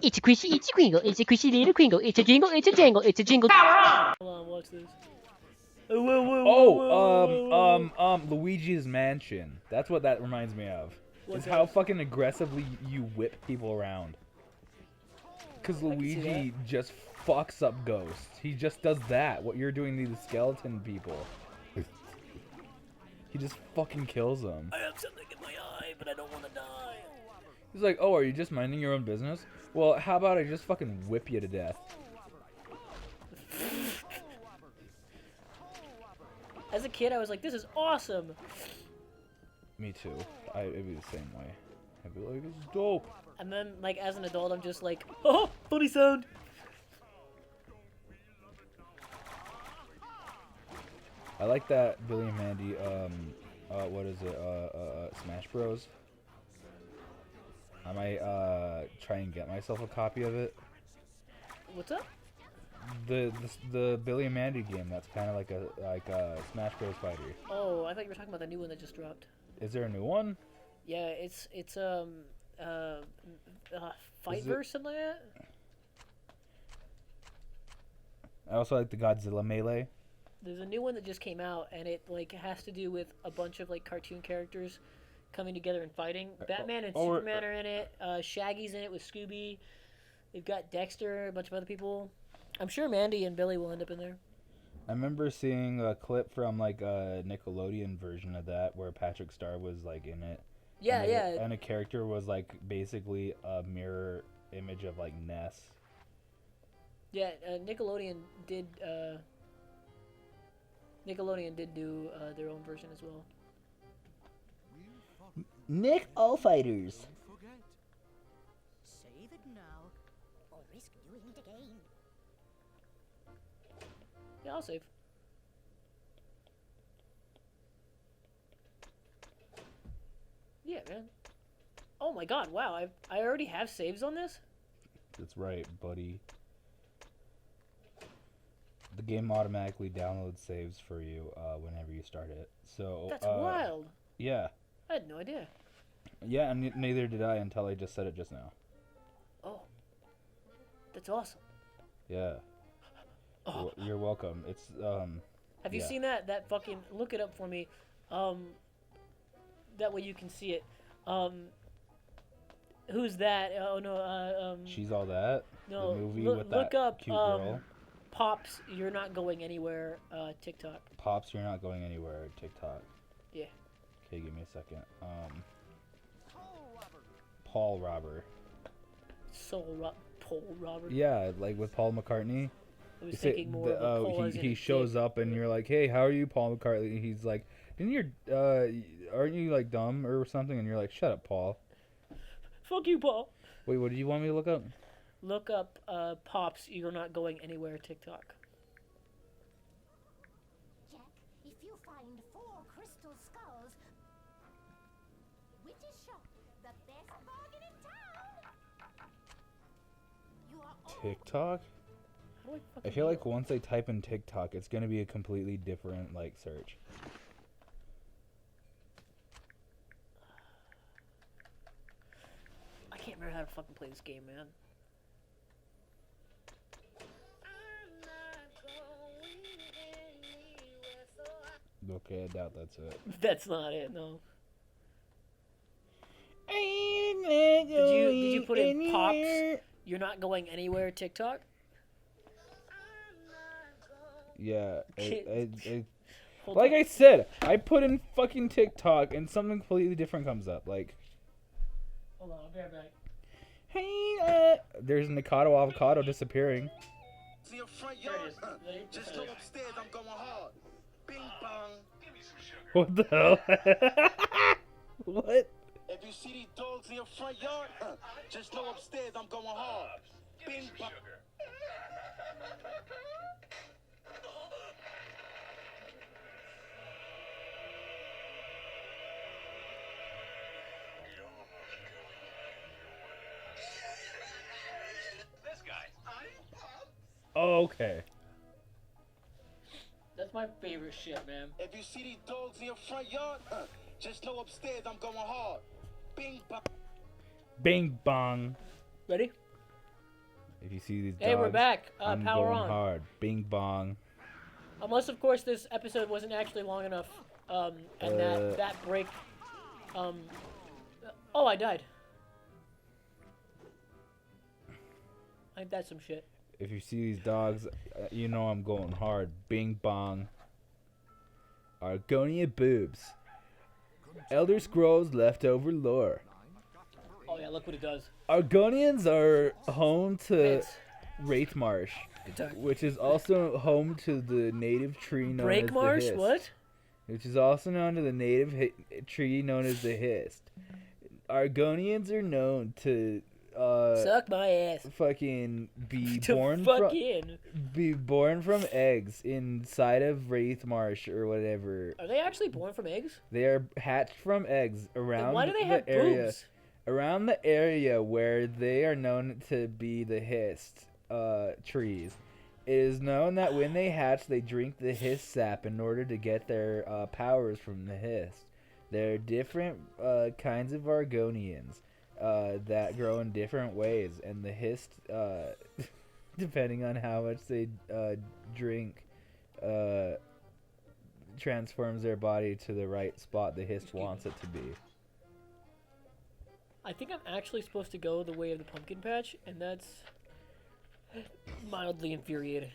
It's a squishy, it's a kringle, it's a squishy little kringle, it's a jingle, it's a jangle, it's a jingle. Hold on, watch this. Luigi's Mansion. That's what that reminds me of. What's Is how that? fucking aggressively you whip people around. Because Luigi just fucks up ghosts. He just does that. What you're doing to the skeleton people. He just fucking kills them. I have something in my eye, but I don't want to die. He's like, oh, are you just minding your own business? Well, how about I just fucking whip you to death? As a kid, I was like, this is awesome. Me too. It'd be the same way. I'd be like, this is dope. And then, like, as an adult, I'm just like, oh, funny sound. I like that Billy and Mandy, what is it, Smash Bros. I might, try and get myself a copy of it. What's up? The Billy and Mandy game that's kind of like a Smash Bros. Fighter. Oh, I thought you were talking about the new one that just dropped. Is there a new one? Yeah, it's Fightverse, something like that. I also like the Godzilla Melee. There's a new one that just came out, and it like has to do with a bunch of like cartoon characters coming together and fighting. Batman and Superman are in it. Shaggy's in it with Scooby. They've got Dexter, a bunch of other people. I'm sure Mandy and Billy will end up in there. I remember seeing a clip from like a Nickelodeon version of that where Patrick Star was like in it. Yeah, And a character was like basically a mirror image of like Ness. Yeah, Nickelodeon did do their own version as well. Nick All Fighters. Save it now, or risk doing it again. Yeah, I'll save. Yeah, man. Oh my god, wow, I already have saves on this? That's right, buddy. The game automatically downloads saves for you whenever you start it. So That's wild. Yeah. I had no idea. Yeah, and neither did I until I just said it just now. Oh. That's awesome. Yeah. Oh. You're welcome. It's Have you seen that fucking look it up for me? That way you can see it. Who's that? Oh no, She's All That? No, the movie look with that up cute girl. Pops, You're Not Going Anywhere, TikTok. Pops, You're Not Going Anywhere, TikTok. Yeah. Okay, give me a second. Paul Robber. Paul Robert. Yeah, like with Paul McCartney. I was thinking more of a Paul as in he a shows dick. up and you're like, hey, how are you, Paul McCartney? And he's like, aren't you like dumb or something? And you're like, shut up, Paul. Fuck you, Paul. Wait, what did you want me to look up? Look up Pops, You're Not Going Anywhere, TikTok. Jack, if you find 4 crystal skulls, Witch's Shop, the best bargain in town. You are all TikTok? How do I fucking I feel do like it? once I type in TikTok, it's gonna be a completely different like search. I can't remember how to fucking play this game, man. Okay, I doubt that's it. That's not it, no. Did Did you put in Pops, You're Not Going Anywhere, TikTok? Yeah. Hold Like on. I said, I put in fucking TikTok and something completely different comes up. Like, Hold on, I'll be right back. hey, there's Nikado Avocado disappearing. To your front yard. Just go upstairs, I'm going hard. Bing bong. Give me some sugar. What the hell? What? If you see these dogs in your front yard, just go upstairs, I'm going hard. Bing bong. This guy. Oh, okay. That's my favorite shit, man. If you see these dogs in your front yard, just go upstairs, I'm going hard. Bing bong. Bing bong. Ready? If you see these dogs, Hey, we're back. I'm Power going on. hard. Bing bong. Unless, of course, this episode wasn't actually long enough, and that break. Oh, I died. Ain't that some shit? If you see these dogs, you know I'm going hard. Bing bong. Argonia boobs. Elder Scrolls leftover lore. Oh yeah, look what it does. Argonians are home to Bits. Wraith Marsh, Good time. which is also home to the native tree known Break as Marsh? the Hist. What? Which is also known to the native tree known as the Hist. Argonians are known to Suck my ass. fucking be To born from eggs inside of Wraith Marsh or whatever. Are they actually born from eggs? They are hatched from eggs around Then why do they the have area. boobs? Around the area where they are known to be the Hist trees. It is known that when they hatch, they drink the Hist sap in order to get their powers from the Hist. There are different kinds of Argonians that grow in different ways, and the Hist, depending on how much they drink, transforms their body to the right spot the Hist wants it to be. I think I'm actually supposed to go the way of the pumpkin patch, and that's mildly infuriating.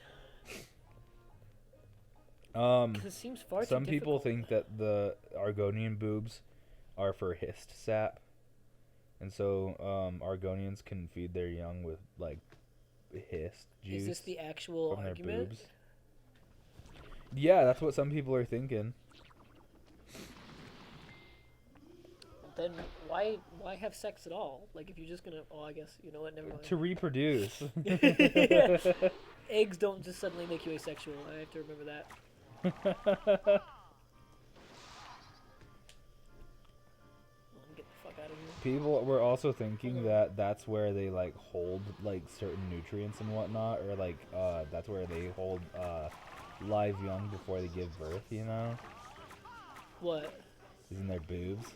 'Cause it seems far Some too people difficult. think that the Argonian boobs are for Hist sap, and so Argonians can feed their young with like Hist juice. Is this the actual from their argument? boobs. Yeah, that's what some people are thinking. Then why have sex at all? Like if you're just gonna, oh, I guess you know what? Never mind. To reproduce. Yeah. Eggs don't just suddenly make you asexual. I have to remember that. Get the fuck out of here. People were also thinking that that's where they like hold like certain nutrients and whatnot, or like that's where they hold live young before they give birth. You know, What? is in their boobs.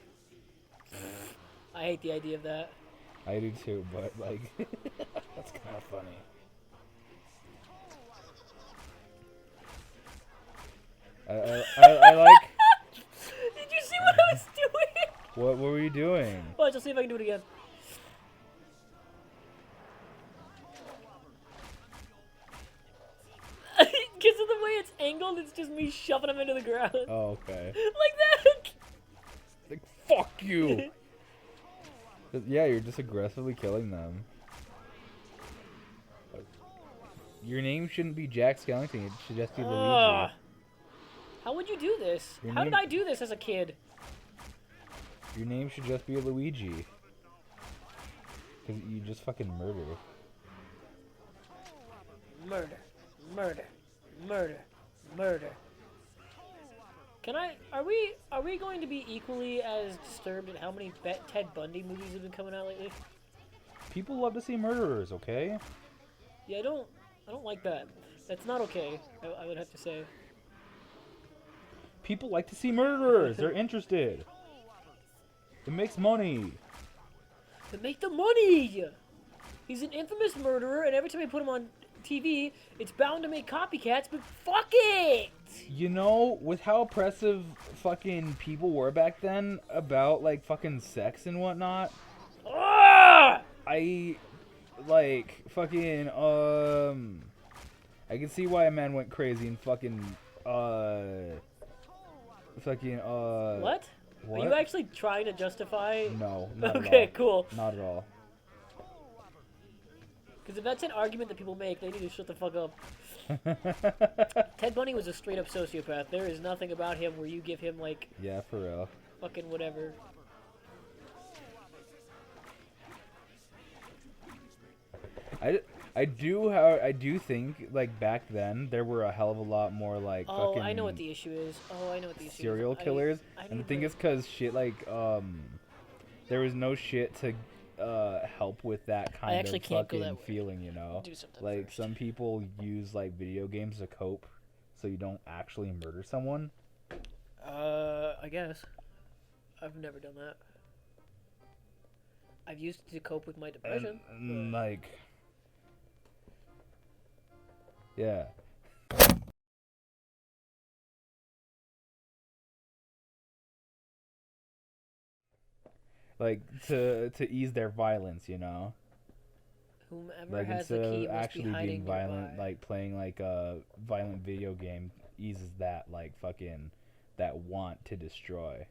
I hate the idea of that. I do too, but like that's kind of funny. I like. Did you see what I was doing? What were you doing? Watch, I'll see if I can do it again. Because of the way it's angled, it's just me shoving him into the ground. Oh, okay. Like that. Like fuck you. Yeah, you're just aggressively killing them. Your name shouldn't be Jack Skellington. It should just be Luigi. How would you do this? Your How did name- I do this as a kid? Your name should just be Luigi. Because you just fucking murder. Murder. Murder. Murder. Murder. Are we going to be equally as disturbed at how many Ted Bundy movies have been coming out lately? People love to see murderers, okay? Yeah, I don't like that. That's not okay, I would have to say. People like to see murderers. They're interested. It makes money. To make the money! He's an infamous murderer, and every time I put him on TV, it's bound to make copycats, but fuck it! You know, with how oppressive fucking people were back then about, like, fucking sex and whatnot, Ah! I, like, fucking, I can see why a man went crazy and fucking, What? What? Are you actually trying to justify? No, not Okay, at all. cool. Not at all. Because if that's an argument that people make, they need to shut the fuck up. Ted Bundy was a straight up sociopath. There is nothing about him where you give him, like, Yeah, for real. fucking whatever. I do think, like, back then, there were a hell of a lot more, like, Oh, fucking I know what the issue is. Oh, I know what the issue is. serial killers. I And the need thing to- is, because shit, like, there was no shit to help with that kind of actually can't go fucking that way. feeling, you know? Do something Like, first. some people use, like, video games to cope so you don't actually murder someone. I guess. I've never done that. I've used it to cope with my depression. And, like, Yeah. Like to ease their violence, you know. Whomever Like has the instead key of must be actually being hiding violent, nearby. like playing like a violent video game eases that like fucking that want to destroy.